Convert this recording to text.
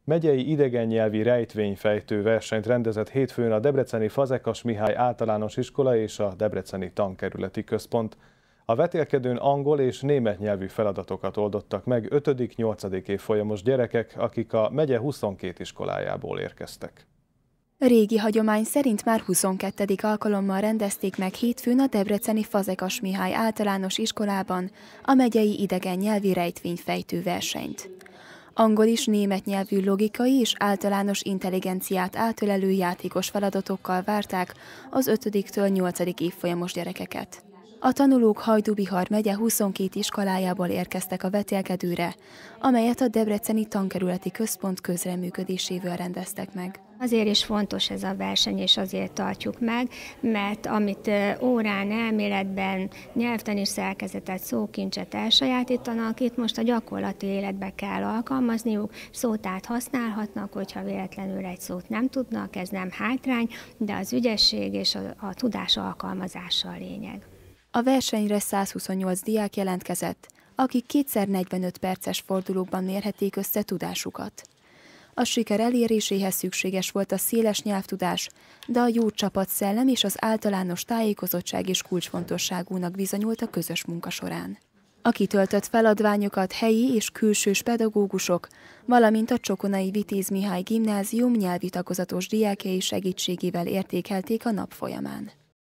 Megyei idegennyelvi rejtvényfejtő versenyt rendezett hétfőn a debreceni Fazekas Mihály Általános Iskola és a Debreceni Tankerületi Központ. A vetélkedőn angol és német nyelvű feladatokat oldottak meg 5.-8. évfolyamos gyerekek, akik a megye 22 iskolájából érkeztek. Régi hagyomány szerint már 22. alkalommal rendezték meg hétfőn a debreceni Fazekas Mihály Általános Iskolában a megyei idegennyelvi rejtvényfejtő versenyt. Angol és német nyelvű logikai és általános intelligenciát átölelő játékos feladatokkal várták az 5-től 8. évfolyamos gyerekeket. A tanulók Hajdú-Bihar megye 22 iskolájából érkeztek a vetélkedőre, amelyet a Debreceni Tankerületi Központ közreműködésével rendeztek meg. Azért is fontos ez a verseny, és azért tartjuk meg, mert amit órán, elméletben, nyelvtani szerkezetet, szókincset elsajátítanak, itt most a gyakorlati életbe kell alkalmazniuk, szótát használhatnak, hogyha véletlenül egy szót nem tudnak, ez nem hátrány, de az ügyesség és a tudás alkalmazása a lényeg. A versenyre 128 diák jelentkezett, akik 2x45 perces fordulókban mérhették össze tudásukat. A siker eléréséhez szükséges volt a széles nyelvtudás, de a jó csapatszellem és az általános tájékozottság is kulcsfontosságúnak bizonyult a közös munka során. A kitöltött feladványokat helyi és külsős pedagógusok, valamint a Csokonai Vitéz Mihály Gimnázium nyelvi tagozatos diákjai segítségével értékelték a nap folyamán.